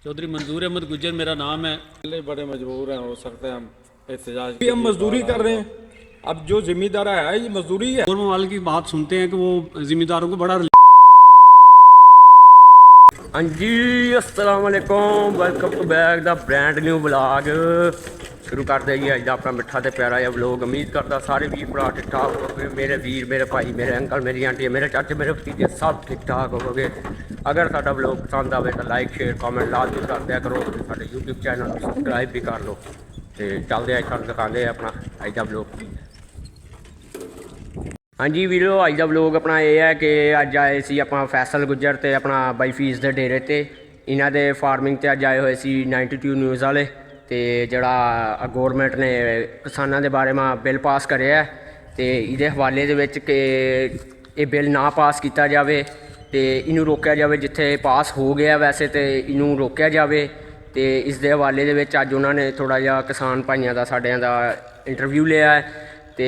चौधरी मंजूर अहमद गुज्जर मेरा नाम है। बड़े मजबूर हैं, हो सकता है हम एहतजाज भी हम मजदूरी कर रहे हैं। अब जो जिम्मेदार है ये मजदूरी है। गौरमेंट वाले की बात सुनते हैं कि वो जिम्मेदारों को बड़ा हाँ जी, अस्सलाम वालेकुम, welcome to back the brand new vlog. शुरू कर दे जी अज का अपना मिठा तो प्यारा है व्लॉग। उम्मीद करता सारे वीर भरा ठीक ठाक हो, मेरे वीर, मेरे भाई, मेरे अंकल, मेरी आंटी, मेरे चाचे, मेरे भतीजे सब ठीक ठाक हो गए। अगर साडा व्लॉग पसंद आए तो लाइक शेयर कॉमेंट लाजमी कर दिया करो। साडे यूट्यूब चैनल सबसक्राइब भी कर लो। तो चलते हैं तुहानूं दिखाते अपना अज का व्लॉग। हाँ जी वीडियो, अज का व्लॉग अपना यह है कि अज आए सी अपना फैसल गुज्जर ते अपना बाई फीस के डेरे ते इन्हां दे फार्मिंग ते अज आए हुए सी 92 न्यूज़ वाले। तो जड़ा गौरमेंट ने किसानों के बारे में बिल पास करे है तो ये हवाले दे विच कि ये बिल ना पास किया जाए तो इनू रोकया जाए। जिथे पास हो गया वैसे तो इनू रोकया जाए। तो इस दे हवाले दे विच अज उन्होंने थोड़ा जिहा किसान भाइयों का साडियां दा इंटरव्यू लिया है। तो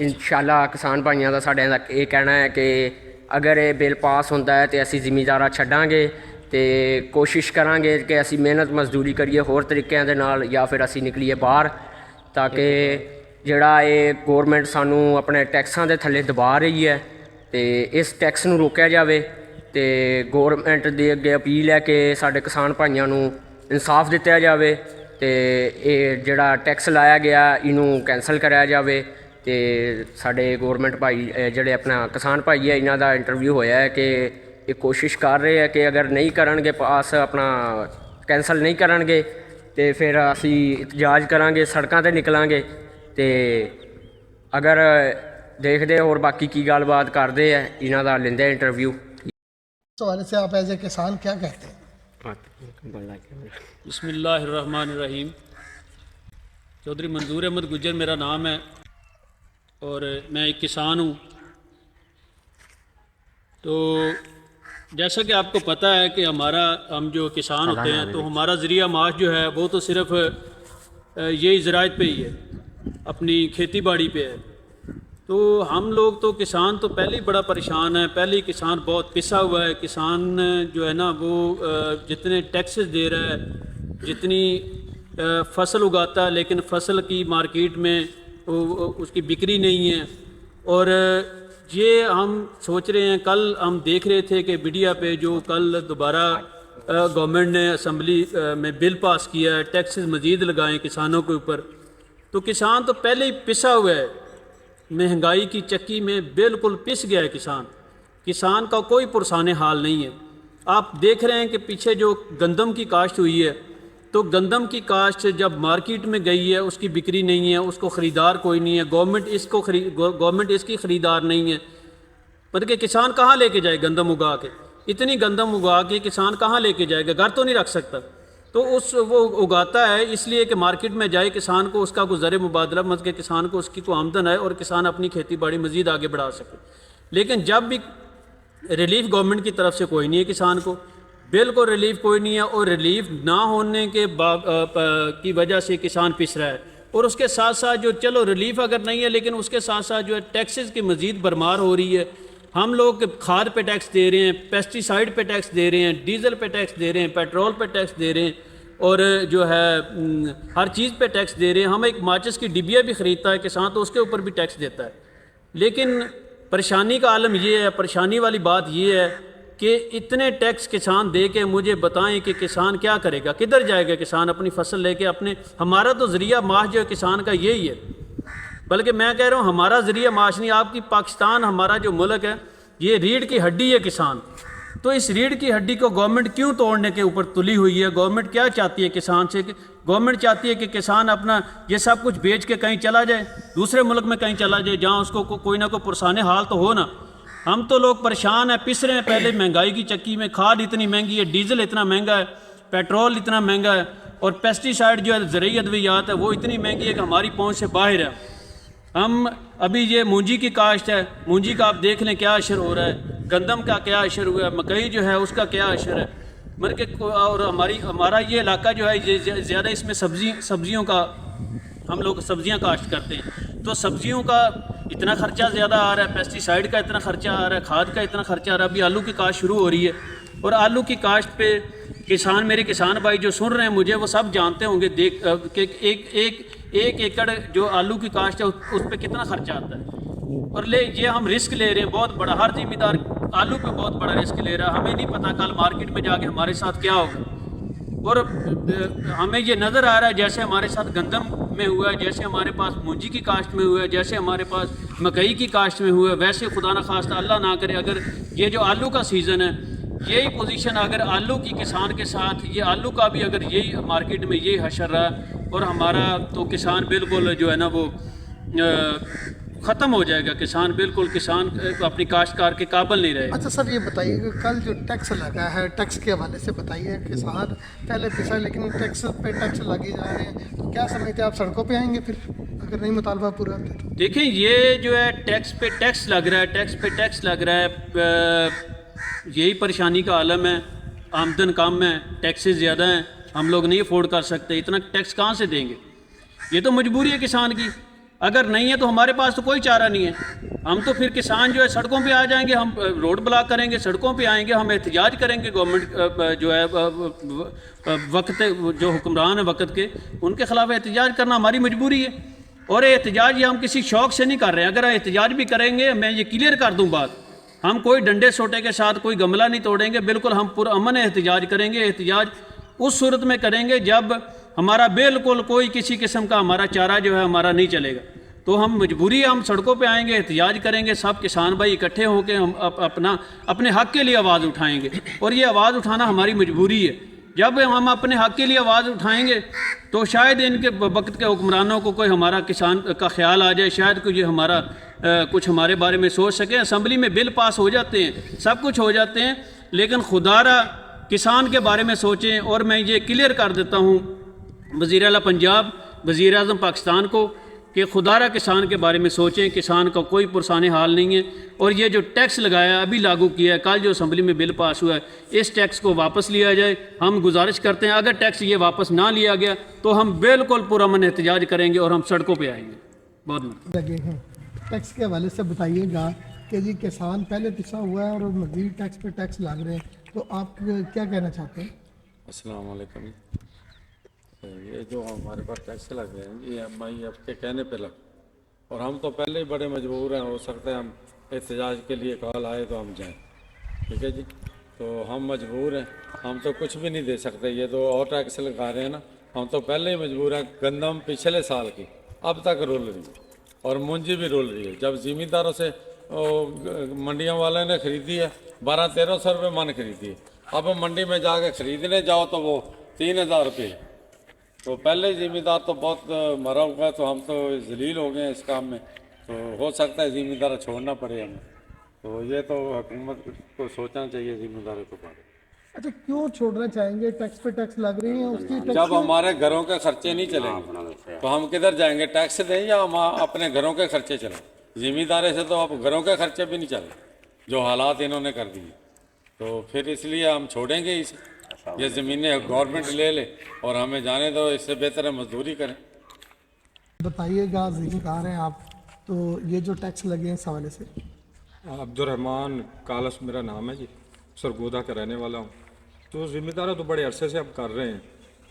इंशाअल्लाह किसान भाइयों का साडियां दा ये कहना है कि अगर ये बिल पास होंदा है तो असीं जिमीदार छड्डांगे तो कोशिश करांगे कि असीं मेहनत मजदूरी करिए होर तरीक़िਆਂ दे नाल, या फिर असीं निकलीए बाहर, ताकि जिहड़ा ये गौरमेंट सानू अपने टैक्सां दे थल्ले दबा रही है तो इस टैक्स नू रोकया जाए। तो गौरमेंट दे अगे अपील है कि साडे किसान भाइयों नू इंसाफ दिता जाए। तो ये जिहड़ा टैक्स लाया गया इनू कैंसल कराया जाए। तो साडे गौरमेंट भाई जिहड़े अपना किसान भाई है इन्हां दा इंटरव्यू होया है कि ये कोशिश कर रहे हैं कि अगर नहीं करनगे पास अपना कैंसल नहीं करनगे तो फिर असी एहतजाज करांगे, सड़कों पर निकलांगे। तो अगर देखते और बाकी की गलबात करते हैं इन्हां दा लेंदे इंटरव्यू। इस हवाले से आप एज ए किसान क्या कहते हैं? बिस्मिल्लाहिर्रहमानिर्रहीम। चौधरी मंजूर अहमद गुज्जर मेरा नाम है और मैं एक किसान हूँ। तो जैसा कि आपको पता है कि हम जो किसान होते हैं तो हमारा ज़रिया माश जो है वो तो सिर्फ़ यही ज़राअत पे ही है, अपनी खेती बाड़ी पे है। तो हम लोग तो किसान तो पहले ही बड़ा परेशान है, पहले ही किसान बहुत पिसा हुआ है। किसान जो है ना वो जितने टैक्सेस दे रहा है, जितनी फसल उगाता है, लेकिन फसल की मार्केट में उसकी बिक्री नहीं है। और ये हम सोच रहे हैं, कल हम देख रहे थे कि मीडिया पे जो कल दोबारा गवर्नमेंट ने असम्बली में बिल पास किया है, टैक्सेस मज़ीद लगाएं किसानों के ऊपर। तो किसान तो पहले ही पिसा हुआ है, महंगाई की चक्की में बिल्कुल पिस गया है किसान का कोई पुरसाने हाल नहीं है। आप देख रहे हैं कि पीछे जो गंदम की काश्त हुई है, तो गंदम की काश्त जब मार्केट में गई है उसकी बिक्री नहीं है, उसको ख़रीदार कोई नहीं है, गवर्नमेंट इसकी ख़रीदार नहीं है। मतलब कि किसान कहाँ लेके जाए गंदम उगा के? इतनी गंदम उगा के किसान कहाँ लेके जाएगा? घर तो नहीं रख सकता। तो वो उगाता है इसलिए कि मार्केट में जाए, किसान को उसका कोई ज़र मुबादला, मतलब कि किसान को उसकी कोई आमदन है और किसान अपनी खेती बाड़ी मज़ीद आगे बढ़ा सके। लेकिन जब भी रिलीफ गवर्नमेंट की तरफ से कोई नहीं है, किसान को बिल्कुल रिलीफ कोई नहीं है। और रिलीफ ना होने की वजह से किसान पिस रहा है। और उसके साथ साथ जो चलो रिलीफ अगर नहीं है, लेकिन उसके साथ साथ जो है टैक्सेस की मज़ीद भरमार हो रही है। हम लोग खाद पे टैक्स दे रहे हैं, पेस्टिसाइड पे टैक्स दे रहे हैं, डीज़ल पे टैक्स दे रहे हैं, पेट्रोल पे टैक्स दे रहे हैं, और जो है हर चीज़ पे टैक्स दे रहे हैं। हम एक माचिस की डिबिया भी ख़रीदता है किसान, तो उसके ऊपर भी टैक्स देता है। लेकिन परेशानी का आलम ये है, परेशानी वाली बात ये है कि इतने टैक्स किसान दे के मुझे बताएं कि किसान क्या करेगा, किधर जाएगा किसान अपनी फसल लेके अपने? हमारा तो ज़रिया माश जो है किसान का यही है। बल्कि मैं कह रहा हूँ हमारा ज़रिया माश नहीं, आपकी पाकिस्तान हमारा जो मुल्क है ये रीढ़ की हड्डी है किसान। तो इस रीढ़ की हड्डी को गवर्नमेंट क्यों तोड़ने के ऊपर तुली हुई है? गवर्नमेंट क्या चाहती है किसान से? गवर्नमेंट चाहती है कि किसान अपना ये सब कुछ बेच के कहीं चला जाए, दूसरे मुल्क में कहीं चला जाए जहाँ उसको कोई ना कोई पुरसाने हाल तो हो ना। हम तो लोग परेशान हैं, पिस रहे हैं पहले महंगाई की चक्की में। खाद इतनी महंगी है, डीज़ल इतना महंगा है, पेट्रोल इतना महंगा है, और पेस्टिसाइड जो है ज़रूरी अद्वियात है वो इतनी महंगी है कि हमारी पहुंच से बाहर है। हम अभी ये मूंजी की काश्त है, मूंजी का आप देख लें क्या अशर हो रहा है, गंदम का क्या अशर हुआ है, मकई जो है उसका क्या अशर है। मतलब कि और हमारा ये इलाका जो है ये ज़्यादा इसमें सब्जियों का हम लोग सब्जियां काश्त करते हैं। तो सब्जियों का इतना खर्चा ज़्यादा आ रहा है, पेस्टिसाइड का इतना खर्चा आ रहा है, खाद का इतना खर्चा आ रहा है। अभी आलू की काश्त शुरू हो रही है और आलू की काश्त पे किसान, मेरे किसान भाई जो सुन रहे हैं मुझे, वो सब जानते होंगे देख कि एक एकड़ जो आलू की काश्त है उस पर कितना खर्चा आता है। और ये हम रिस्क ले रहे हैं बहुत बड़ा, हर जिम्मेदार आलू पे बहुत बड़ा रिस्क ले रहा है। हमें नहीं पता कल मार्केट में जाके हमारे साथ क्या होगा। और हमें ये नज़र आ रहा है जैसे हमारे साथ गंदम में हुआ है, जैसे हमारे पास मूंजी की काश्त में हुआ है, जैसे हमारे पास मकई की काश्त में हुआ है, वैसे खुदा न खास्ता अल्लाह ना करे अगर ये जो आलू का सीज़न है, यही पोजीशन अगर आलू की किसान के साथ, ये आलू का भी अगर यही मार्केट में यही हशर रहा और हमारा तो किसान बिल्कुल जो है ना वो ख़त्म हो जाएगा। किसान बिल्कुल, किसान अपनी काश्तकार के काबिल नहीं रहेगा। अच्छा सर, ये बताइए कि कल जो टैक्स लगा है, टैक्स के हवाले से बताइए। किसान पहले पिछड़ा, लेकिन टैक्स पे टैक्स लगे जा रहे हैं, तो क्या समझते हैं आप सड़कों पे आएंगे फिर अगर नहीं मुतालबा पूरा होता तो? देखें, ये जो है टैक्स पे टैक्स लग रहा है, टैक्स पे टैक्स लग रहा है, यही परेशानी का आलम है। आमदन कम है, टैक्सेस ज़्यादा हैं, हम लोग नहीं अफोर्ड कर सकते, इतना टैक्स कहाँ से देंगे। ये तो मजबूरी है किसान की, अगर नहीं है तो हमारे पास तो कोई चारा नहीं है। हम तो फिर किसान जो है सड़कों पे आ जाएंगे, हम रोड ब्लॉक करेंगे, सड़कों पे आएंगे, हम एहतजाज करेंगे। गवर्नमेंट जो है वक्त जो हुक्मरान है वक्त के, उनके ख़िलाफ़ एहतजाज करना हमारी मजबूरी है। और एहतजाज ये हम किसी शौक़ से नहीं कर रहे हैं। अगर एहतजाज भी करेंगे, मैं ये क्लियर कर दूँ बात, हम कोई डंडे सोटे के साथ कोई गमला नहीं तोड़ेंगे, बिल्कुल हम पुरअमन एहतजाज करेंगे। एहतजाज उस सूरत में करेंगे जब हमारा बिल्कुल कोई किसी किस्म का हमारा चारा जो है हमारा नहीं चलेगा, तो हम मजबूरी है, हम सड़कों पे आएंगे, एहतजाज करेंगे। सब किसान भाई इकट्ठे होकर हम अपने हक़ के लिए आवाज़ उठाएंगे, और ये आवाज़ उठाना हमारी मजबूरी है। जब हम अपने हक़ के लिए आवाज़ उठाएंगे तो शायद इनके वक्त के हुक्मरानों को कोई हमारा किसान का ख्याल आ जाए, शायद कोई हमारा कुछ हमारे बारे में सोच सके। असम्बली में बिल पास हो जाते हैं, सब कुछ हो जाते हैं, लेकिन खुदारा किसान के बारे में सोचें। और मैं ये क्लियर कर देता हूँ वज़ीर आला पंजाब, वज़ीर आज़म पाकिस्तान को, कि खुदारा किसान के बारे में सोचें। किसान का कोई पुरसाने हाल नहीं है। और ये जो टैक्स लगाया अभी लागू किया है, कल जो असम्बली में बिल पास हुआ है, इस टैक्स को वापस लिया जाए। हम गुजारिश करते हैं अगर टैक्स ये वापस ना लिया गया तो हम बिल्कुल पुरअमन एहतजाज करेंगे और हम सड़कों पर आएंगे। बहुत लगे हैं टैक्स के हवाले से बताइएगा कि जी किसान पहले पिछड़ा हुआ है और मज़ीद टैक्स पे टैक्स लग रहे हैं, तो आप क्या कहना चाहते हैं? अस्सलाम वालेकुम। ये जो हमारे पास टैक्स लग रहे हैं, ये MIF के कहने पे लग, और हम तो पहले ही बड़े मजबूर हैं। हो सकता है हम एहतजाज के लिए कॉल आए तो हम जाएं, ठीक है जी। तो हम मजबूर हैं, हम तो कुछ भी नहीं दे सकते। ये तो और टैक्स लगा रहे हैं ना, हम तो पहले ही मजबूर हैं। गंदम पिछले साल की अब तक रोल रही है, और मूंजी भी रोल रही है। जब ज़मींदारों से मंडियों वाले ने खरीदी है 1200-1300 रुपये मन खरीदी है, अब मंडी में जाके खरीदने जाओ तो वो 3000 रुपये। तो पहले ज़मींदार तो बहुत मरा हुआ है, तो हम तो जलील हो गए हैं इस काम में। तो हो सकता है ज़मींदार छोड़ना पड़े हमें। तो ये तो हुकूमत को सोचना चाहिए ज़मींदारों के बारे में। अच्छा, क्यों छोड़ना चाहेंगे? टैक्स पे टैक्स लग रही हैं उसकी टैक्स जब हमारे घरों के खर्चे नहीं चलेंगे तो हम किधर जाएंगे? टैक्स दें या हम अपने घरों के खर्चे चलें? ज़मींदारे से तो अब घरों के खर्चे भी नहीं चले, जो हालात इन्होंने कर दिए। तो फिर इसलिए हम छोड़ेंगे इसे। ये ज़मीनें गवर्नमेंट ले ले और हमें जाने दो, इससे बेहतर है मजदूरी करें। बताइएगा, ज़िम्मेदार हैं आप, तो ये जो टैक्स लगे हैं इस हवाले से। अब्दुलरहमान कालस मेरा नाम है जी, सरगोदा का रहने वाला हूँ। तो ज़िम्मेदार तो बड़े अरसे से अब कर रहे हैं।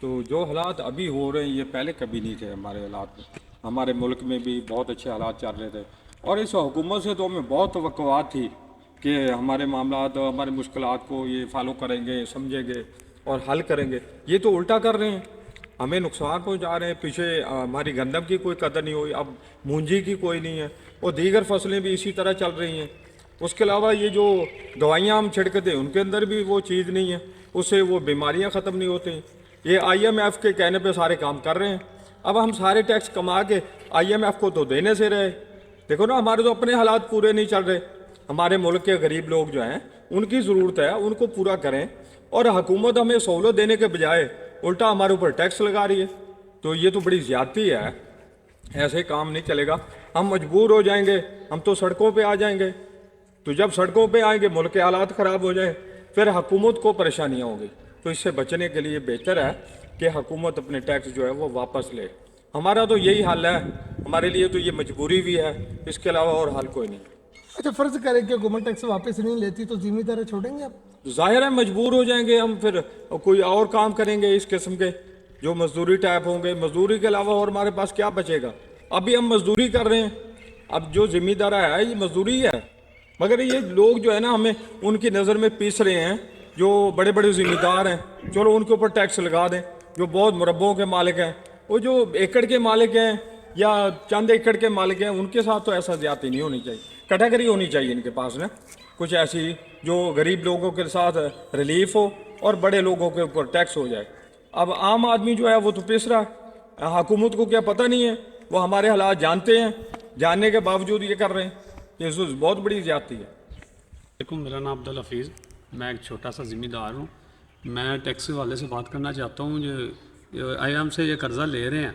तो जो हालात अभी हो रहे हैं ये पहले कभी नहीं थे हमारे हालात में। हमारे मुल्क में भी बहुत अच्छे हालात चल रहे थे, और इस हुकूमत से तो हमें बहुत तवक्कुआत थी कि हमारे मामलात, हमारे मुश्किलात को ये फॉलो करेंगे, समझेंगे और हल करेंगे। ये तो उल्टा कर रहे हैं, हमें नुकसान पहुंचा रहे हैं। पीछे हमारी गंदम की कोई कदर नहीं हुई, अब मूंजी की कोई नहीं है, और दीगर फसलें भी इसी तरह चल रही हैं। उसके अलावा ये जो दवाइयाँ हम छिड़कते हैं उनके अंदर भी वो चीज़ नहीं है, उससे वो बीमारियाँ ख़त्म नहीं होती। ये IMF के कहने पे सारे काम कर रहे हैं। अब हम सारे टैक्स कमा के IMF को तो देने से रहे। देखो ना, हमारे तो अपने हालात पूरे नहीं चल रहे। हमारे मुल्क के गरीब लोग जो हैं उनकी ज़रूरत है, उनको पूरा करें, और हुकूमत हमें सहूलत देने के बजाय उल्टा हमारे ऊपर टैक्स लगा रही है। तो ये तो बड़ी ज़्यादती है, ऐसे काम नहीं चलेगा। हम मजबूर हो जाएंगे, हम तो सड़कों पे आ जाएंगे। तो जब सड़कों पे आएंगे, मुल्क के हालात ख़राब हो जाए, फिर हुकूमत को परेशानियाँ होंगी। तो इससे बचने के लिए बेहतर है कि हुकूमत अपने टैक्स जो है वो वापस ले। हमारा तो यही हाल है, हमारे लिए तो ये मजबूरी भी है, इसके अलावा और हाल कोई नहीं। अच्छा, फ़र्ज़ करें कि हुकूमत टैक्स वापस नहीं लेती तो ज़िम्मेदार छोड़ेंगे आप? ज़ाहिर है मजबूर हो जाएंगे हम, फिर कोई और काम करेंगे इस किस्म के जो मजदूरी टाइप होंगे। मजदूरी के अलावा और हमारे पास क्या बचेगा? अभी हम मजदूरी कर रहे हैं, अब जो ज़िम्मेदार है ये मजदूरी है, मगर ये लोग जो है ना हमें उनकी नज़र में पीस रहे हैं, जो बड़े बड़े ज़िम्मेदार हैं, चलो उनके ऊपर टैक्स लगा दें। जो बहुत मुरब्बों के मालिक हैं, वो जो एकड़ के मालिक हैं या चंद एकड़ के मालिक हैं, उनके साथ तो ऐसा ज़्यादती नहीं होनी चाहिए। कैटेगरी होनी चाहिए इनके पास ना कुछ ऐसी जो गरीब लोगों के साथ रिलीफ हो और बड़े लोगों के ऊपर टैक्स हो जाए। अब आम आदमी जो है वो तो पिस रहा है, हुकूमत को क्या पता नहीं है, वो हमारे हालात जानते हैं, जानने के बावजूद ये कर रहे हैं, ये तो बहुत बड़ी ज़्यादती है। देखो, मेरा नाम अब्दुल हफीज़, मैं एक छोटा सा ज़िम्मेदार हूँ। मैं टैक्स वाले से बात करना चाहता हूँ जो IM से ये कर्ज़ा ले रहे हैं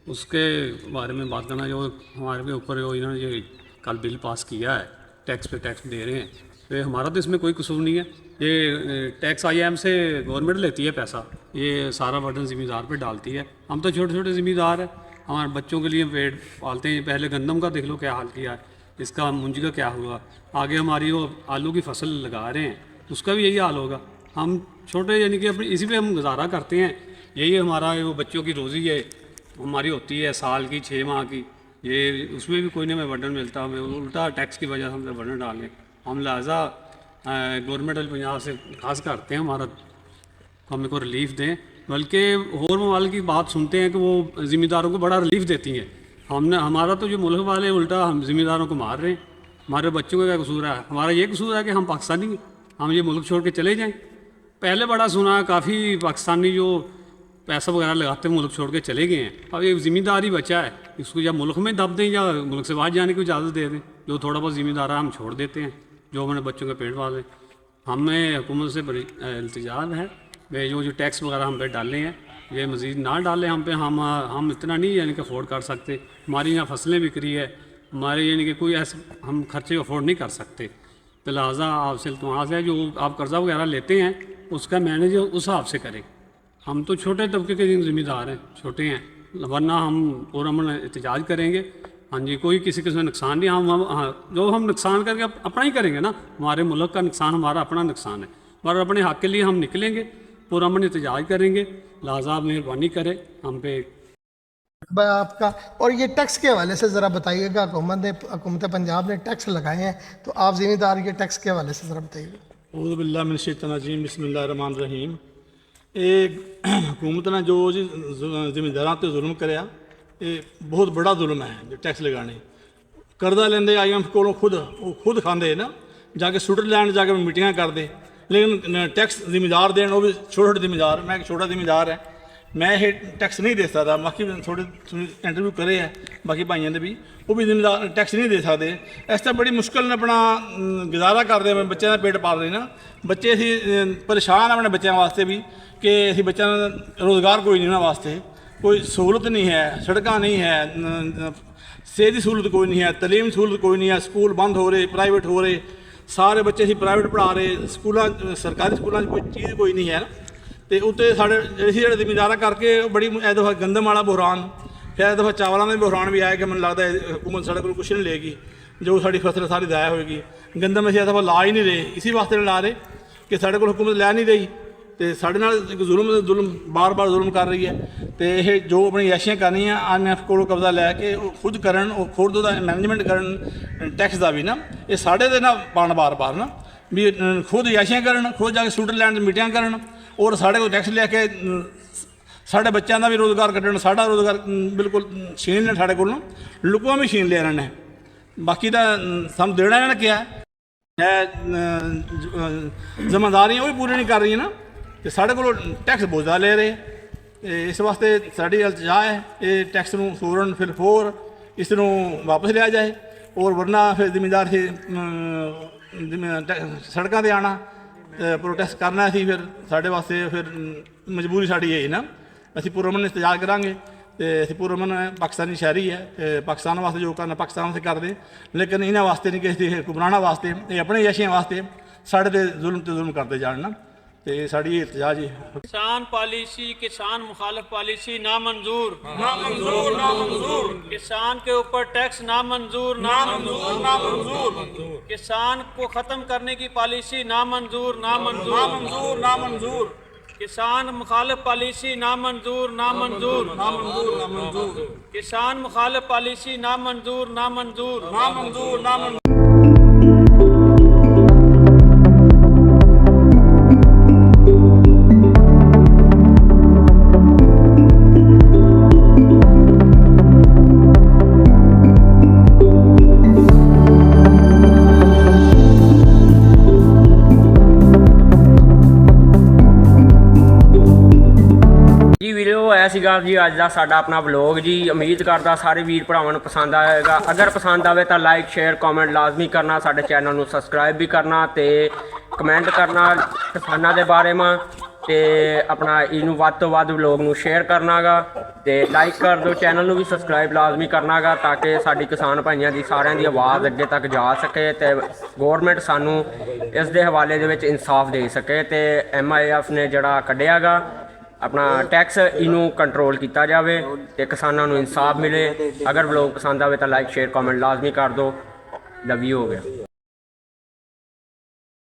उसके बारे में बात करना। जो हमारे के ऊपर जो इन्होंने ये कल बिल पास किया है, टैक्स पे टैक्स दे रहे हैं, तो हमारा तो इसमें कोई कसूर नहीं है। ये टैक्स IM से गवर्नमेंट लेती है पैसा, ये सारा बर्डन ज़िम्मेदार पे डालती है। हम तो छोटे छोटे ज़िम्मेदार हैं, हमारे बच्चों के लिए पेट पालते हैं। पहले गंदम का देख लो क्या हाल किया है, इसका मुंजी का क्या हुआ, आगे हमारी वो आलू की फसल लगा रहे हैं उसका भी यही हाल होगा। हम छोटे यानी कि अपनी इसी पे हम गुजारा करते हैं, यही हमारा वो बच्चों की रोज़ी है हमारी होती है साल की 6 माह की, ये उसमें भी कोई नहीं हमें बर्डन मिलता, हमें उल्टा टैक्स की वजह से हम बर्डन डालें। हम लिहाजा गवर्नमेंट पंजाब से खास करते हैं हमारा हमें को रिलीफ दें, बल्कि और ममालिक की बात सुनते हैं कि वो ज़िम्मेदारों को बड़ा रिलीफ देती हैं। हमने हमारा तो जो मुल्क वाले उल्टा हम ज़िम्मेदारों को मार रहे हैं। हमारे बच्चों का क्या कसूर है? हमारा ये कसूर है कि हम पाकिस्तानी हैं, हम ये मुल्क छोड़ के चले जाएं। पहले बड़ा सुना काफ़ी पाकिस्तानी जो पैसा वगैरह लगाते मुल्क छोड़ के चले गए हैं, अब ये ज़िम्मेदारी बचा है, इसको या मुल्क में दब दें या मुल्क से बाहर जाने की इजाज़त दे दें। जो थोड़ा बहुत ज़िम्मेदार है हम छोड़ देते हैं, जो हमारे बच्चों के पेट वाले। हमें हुकूमत से बड़ी इल्तिजा है वे जो टैक्स वगैरह हम पे डाले हैं ये मज़ीद ना डालें हम पे। हम इतना नहीं यानी कि अफोर्ड कर सकते, हमारी यहाँ फसलें बिक रही है, हमारे यानी कि कोई ऐसे हम खर्चे अफोर्ड नहीं कर सकते। तो लिहाजा आपसे इल्तिमास है जो आप कर्ज़ा वगैरह लेते हैं उसका मैनेज उस हिसाब से करें। हम तो छोटे तबके के ज़िम्मेदार हैं, छोटे हैं, वरना हम पुरअमन एहतजाज करेंगे। हाँ जी, कोई किसी किस्म का नुकसान नहीं, जो हम नुकसान करके अपना ही करेंगे ना, हमारे मुल्क का नुकसान हमारा अपना नुकसान है, और अपने हक़ के लिए हम निकलेंगे, पुरअमन एहतजाज करेंगे। लिहाजा मेहरबानी करें हम पे आपका। और ये टैक्स के हवाले से ज़रा बताइएगा, हुकूमत पंजाब ने टैक्स लगाए हैं तो आप ज़िम्मेदार, ये टैक्स के हवाले से ज़रा बताइएगा। औज़ु बिल्लाहि मिनश शैतानिर रजीम, बिस्मिल्लाहिर रहमानिर रहीम। हुकूमत ने जो जिम्मेदारां ते जुल्म कराया, ये बहुत बड़ा जुल्म है जो टैक्स लगाने। कर्जा लेंदे IMF कोलों खुद खांदे ना, जाके स्विट्जरलैंड जाके मीटिंगां करते, लेकिन टैक्स जिम्मेदार देन वो भी छोटे छोटे जिम्मेदार। मैं एक छोटा जिम्मेदार है, मैं ये टैक्स नहीं दे सकता। बाकी थोड़े इंटरव्यू करे है बाकी भाइयों ने भी, वो भी जिम्मेदार टैक्स नहीं दे सकते। इस तरह बड़ी मुश्किल ने अपना गुजारा करते हैं, बच्चों का पेट पाल रहे ना। बच्चे असी परेशान अपने बच्चों वास्ते भी कि असी बच्चों का रोज़गार कोई नहीं उन्होंने वास्ते, कोई सहूलत नहीं है, सड़क नहीं है, सेहत की सहूलत कोई नहीं है, तलीम सहूलत कोई नहीं है, स्कूल बंद हो रहे, प्राइवेट हो रहे, सारे बच्चे असी प्राइवेट पढ़ा रहे, स्कूलों सरकारी स्कूलों कोई चीज़ कोई नहीं है ना। तो उत्ते साढ़े जो जिम्मेदारा करके बड़ी ए दफ़ा गंदम वाला बुहरान, फिर ए दफ़ा चावलों का बुहरान भी आया कि मैंने लगता है हुकूमत साढ़े को कुछ नहीं लेगी, जो साड़ी फसल सारी ज़ाया होगी। गंदम असी दफ़ा ला ही नहीं रहे, इसी वास्ते नहीं ला रहे कि साढ़े को हुकूमत लै नहीं रही, तो साढ़े नाल जुल्म बार बार जुल्म कर रही है। तो यह जो अपनी ऐशियाँ करनियाँ IMF को कब्जा लैके खुद करन, खुद मैनेजमेंट करन टैक्स का भी ना, ये साढ़े दे ना पान बार बार ना भी खुद ऐशियाँ करन, खुद जाके स्विट्जरलैंड मीटिंग करन और साढ़े को टैक्स लैके साढ़े बच्चों का भी रोज़गार कट्टन, साढ़ा रोज़गार बिल्कुल छीन लें साढ़े को, लुकवा भी छीन लिया इन्होंने। बाकी तो सानू देना इन्होंने क्या है, जिम्मेदारियाँ भी पूरी नहीं कर रही ना, तो साढ़े को टैक्स बहुत ज़्यादा ले रहे। इस वास्ते साड़ी इल्तिजा है ये टैक्स नूं फौरन फिर इस नूं वापस लिया जाए, और वरना फिर जिम्मेदार से सड़कों पर आना प्रोटेस्ट करना सी, फिर साढ़े वास्ते फिर मजबूरी साड़ी है ना, असी पुरअमन इhtजाज करांगे। तो असी पुरअमन पाकिस्तानी शहरी है, पाकिस्तान वास्ते जो करना पाकिस्तान वास्ते कर दे, लेकिन इन्होंने वास्ते नहीं कि हुक्मराना वास्ते, ये अपने यशियां वास्ते साढ़े ते जुल्म करते जान ना। ਤੇ ਸਾਡੀ ਇਹ ਇਤਜਾਜ ਹੈ। किसान पॉलिसी किसान मुखालिफ पॉलिसी नामंजूर नामंजूर नामंजूर किसान के ऊपर टैक्स नामंजूर नामंजूर नामंजूर किसान को ख़त्म करने की पॉलिसी नामंजूर नामंजूर नामंजूर नामंजूर किसान मुखालिफ पॉलिसी नामंजूर नामंजूर नामंजूर नामंजूर किसान मुखालिफ पॉलिसी नामंजूर नामंजूर नामंजूर नामंजूर। ਜੀ ਵੀਡੀਓ ਆਇਆ ਸੀਗਾ ਜੀ ਅੱਜ ਦਾ ਸਾਡਾ ਆਪਣਾ ਵਲੌਗ ਜੀ। ਉਮੀਦ ਕਰਦਾ ਸਾਰੇ ਵੀਰ ਭਰਾਵਾਂ ਨੂੰ ਪਸੰਦ ਆਏਗਾ। ਅਗਰ ਪਸੰਦ ਆਵੇ ਤਾਂ ਲਾਈਕ ਸ਼ੇਅਰ ਕਮੈਂਟ ਲਾਜ਼ਮੀ ਕਰਨਾ, ਸਾਡੇ ਚੈਨਲ ਨੂੰ ਸਬਸਕ੍ਰਾਈਬ ਵੀ ਕਰਨਾ ਤੇ ਕਮੈਂਟ ਕਰਨਾ ਕਿਸਾਨਾਂ ਦੇ ਬਾਰੇ ਮਾ ਤੇ ਆਪਣਾ ਇਹਨੂੰ ਵੱਧ ਤੋਂ ਵੱਧ ਵਲੌਗ ਨੂੰ ਸ਼ੇਅਰ ਕਰਨਾਗਾ ਤੇ ਲਾਈਕ ਕਰ ਦਿਓ। ਚੈਨਲ ਨੂੰ ਵੀ ਸਬਸਕ੍ਰਾਈਬ ਲਾਜ਼ਮੀ ਕਰਨਾਗਾ ਤਾਂ ਕਿ ਸਾਡੀ ਕਿਸਾਨ ਭਾਈਆਂ ਦੀ ਸਾਰਿਆਂ ਦੀ ਆਵਾਜ਼ ਅੱਗੇ ਤੱਕ ਜਾ ਸਕੇ ਤੇ ਗੌਰਮੈਂਟ ਸਾਨੂੰ ਇਸ ਦੇ ਹਵਾਲੇ ਦੇ ਵਿੱਚ ਇਨਸਾਫ ਦੇ ਸਕੇ ਤੇ MIF ਨੇ ਜਿਹੜਾ ਕੱਢਿਆਗਾ ਆਪਣਾ ਟੈਕਸ ਇਹਨੂੰ ਕੰਟਰੋਲ ਕੀਤਾ ਜਾਵੇ ਤੇ ਕਿਸਾਨਾਂ ਨੂੰ ਇਨਸਾਫ ਮਿਲੇ। ਅਗਰ ਵਲੌਗ ਪਸੰਦ ਆਵੇ ਤਾਂ ਲਾਈਕ ਸ਼ੇਅਰ ਕਮੈਂਟ ਲਾਜ਼ਮੀ ਕਰ ਦਿਓ। ਲਵ ਯੂ ਹੋ ਗਿਆ।